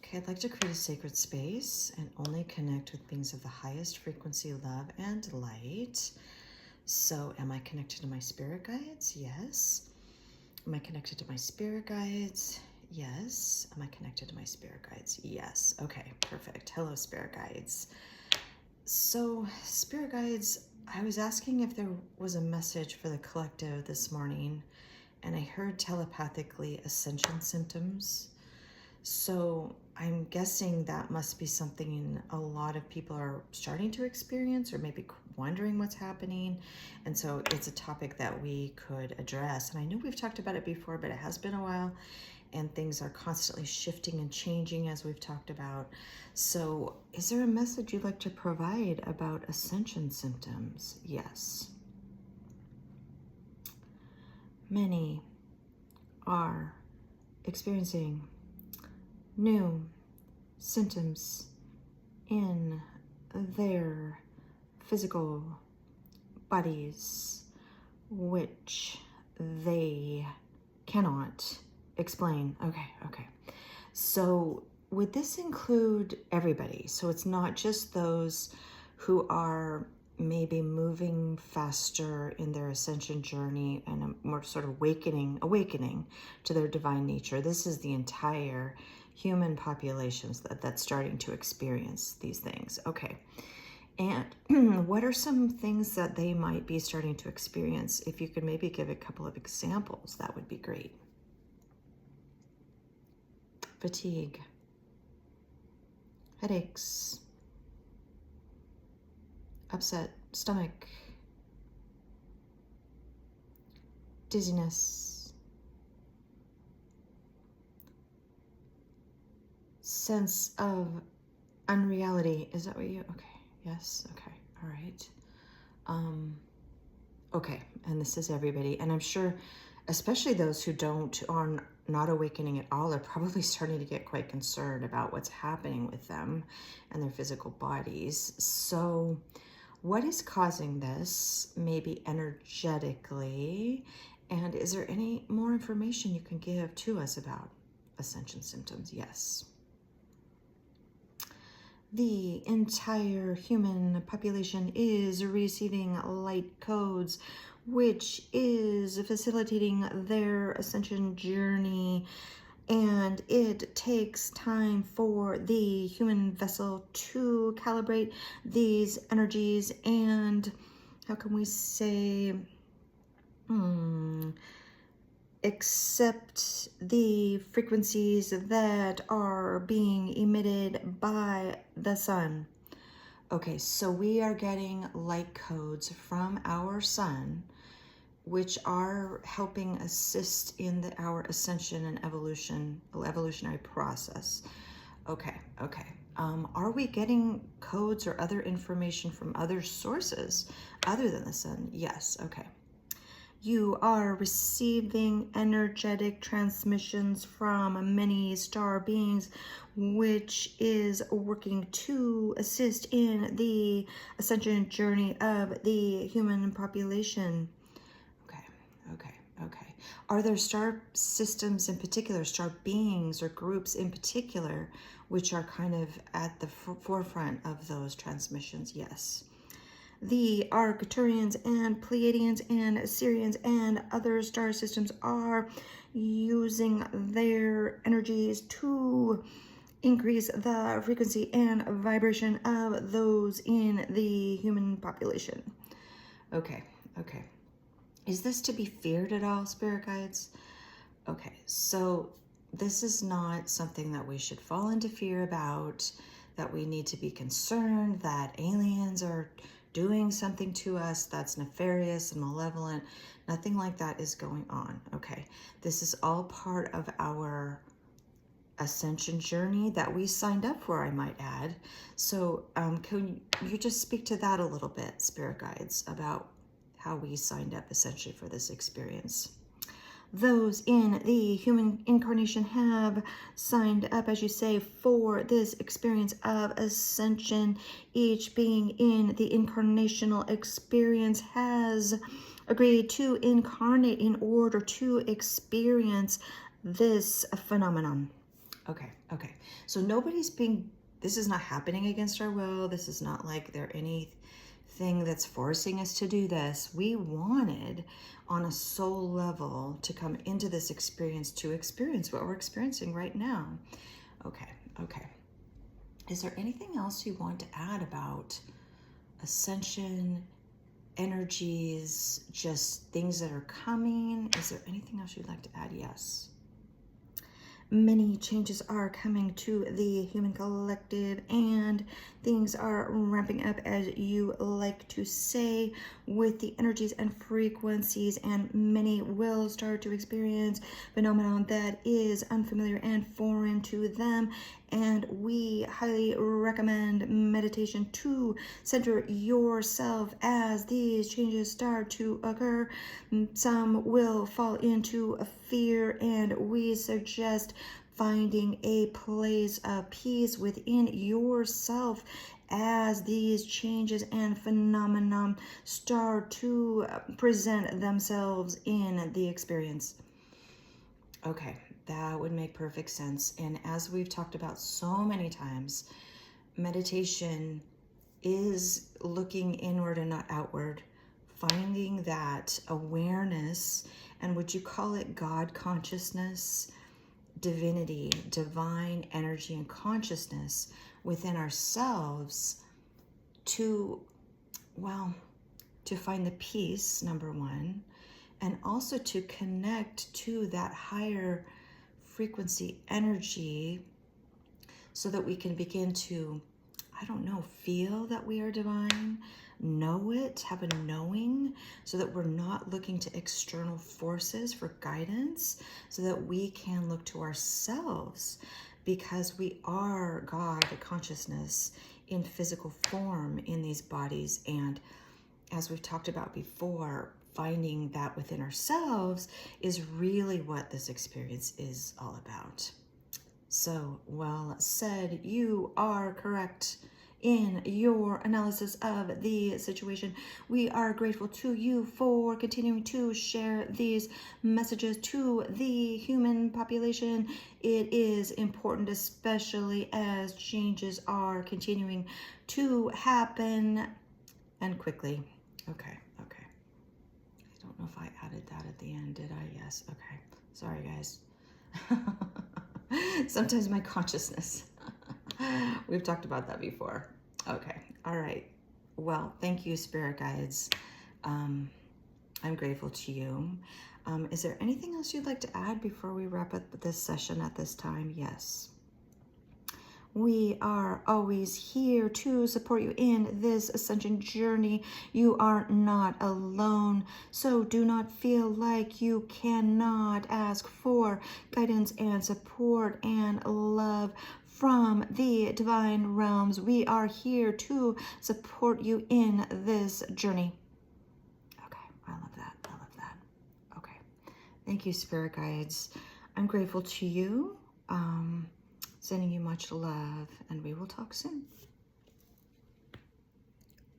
Okay, I'd like to create a sacred space and only connect with beings of the highest frequency, love, and light. So, am I connected to my spirit guides? Yes. Am I connected to my spirit guides? Yes. Am I connected to my spirit guides? Yes. Okay, perfect. Hello, spirit guides. So, spirit guides, I was asking if there was a message for the collective this morning, and I heard telepathically Ascension Symptoms. So I'm guessing that must be something a lot of people are starting to experience or maybe wondering what's happening. And so it's a topic that we could address. And I know we've talked about it before, but it has been a while and things are constantly shifting and changing as we've talked about. So is there a message you'd like to provide about Ascension Symptoms? Yes. Many are experiencing new symptoms in their physical bodies, which they cannot explain. Okay. So would this include everybody? So it's not just those who are maybe moving faster in their ascension journey and a more sort of awakening to their divine nature. This is the entire human populations that's starting to experience these things. Okay. And what are some things that they might be starting to experience? If you could maybe give a couple of examples, that would be great. Fatigue, headaches, upset stomach, dizziness, sense of unreality. Is that what you, okay, yes, okay, all right. Okay, and this is everybody, and I'm sure especially those who are not awakening at all are probably starting to get quite concerned about what's happening with them and their physical bodies. So what is causing this, maybe energetically, and is there any more information you can give to us about Ascension Symptoms? Yes. The entire human population is receiving light codes, which is facilitating their ascension journey. And it takes time for the human vessel to calibrate these energies and, how can we say, accept the frequencies that are being emitted by the sun. Okay, so we are getting light codes from our sun, which are helping assist in our ascension and evolutionary process. Okay. Are we getting codes or other information from other sources other than the sun? Yes, okay. You are receiving energetic transmissions from many star beings, which is working to assist in the ascension journey of the human population. Okay. Are there star systems in particular, star beings or groups in particular, which are kind of at the forefront of those transmissions? Yes. The Arcturians and Pleiadians and Sirians and other star systems are using their energies to increase the frequency and vibration of those in the human population. Okay. Is this to be feared at all, spirit guides? Okay, so this is not something that we should fall into fear about, that we need to be concerned that aliens are doing something to us that's nefarious and malevolent. Nothing like that is going on. Okay, this is all part of our ascension journey that we signed up for, I might add. So can you just speak to that a little bit, spirit guides, about how we signed up essentially for this experience? Those in the human incarnation have signed up, as you say, for this experience of ascension. Each being in the incarnational experience has agreed to incarnate in order to experience this phenomenon. Okay. Okay. So this is not happening against our will. This is not like there anything that's forcing us to do this. We wanted on a soul level to come into this experience to experience what we're experiencing right now. Okay. Okay. Is there anything else you want to add about ascension, energies, just things that are coming? Is there anything else you'd like to add? Yes. Many changes are coming to the human collective, and things are ramping up, as you like to say, with the energies and frequencies, and many will start to experience phenomenon that is unfamiliar and foreign to them. And we highly recommend meditation to center yourself as these changes start to occur. Some will fall into a fear, and we suggest finding a place of peace within yourself as these changes and phenomenon start to present themselves in the experience. Okay, that would make perfect sense. And as we've talked about so many times, meditation is looking inward and not outward, finding that awareness, and would you call it God consciousness, divinity, divine energy and consciousness within ourselves to find the peace, number one, and also to connect to that higher frequency energy so that we can begin to, feel that we are divine, know it, have a knowing, so that we're not looking to external forces for guidance, so that we can look to ourselves, because we are God, the consciousness in physical form in these bodies. And as we've talked about before, finding that within ourselves is really what this experience is all about. So, well said. You are correct in your analysis of the situation. We are grateful to you for continuing to share these messages to the human population. It is important, especially as changes are continuing to happen and quickly. Okay. I don't know if I added that at the end, did I? Yes. Okay. Sorry, guys. Sometimes my consciousness. We've talked about that before. Okay. All right. Well, thank you, spirit guides. I'm grateful to you. Is there anything else you'd like to add before we wrap up this session at this time? Yes. We are always here to support you in this ascension journey. You are not alone, so do not feel like you cannot ask for guidance and support and love from the divine realms. We are here to support you in this journey. Okay, I love that. Okay, thank you, spirit guides. I'm grateful to you. Sending you much love, and we will talk soon.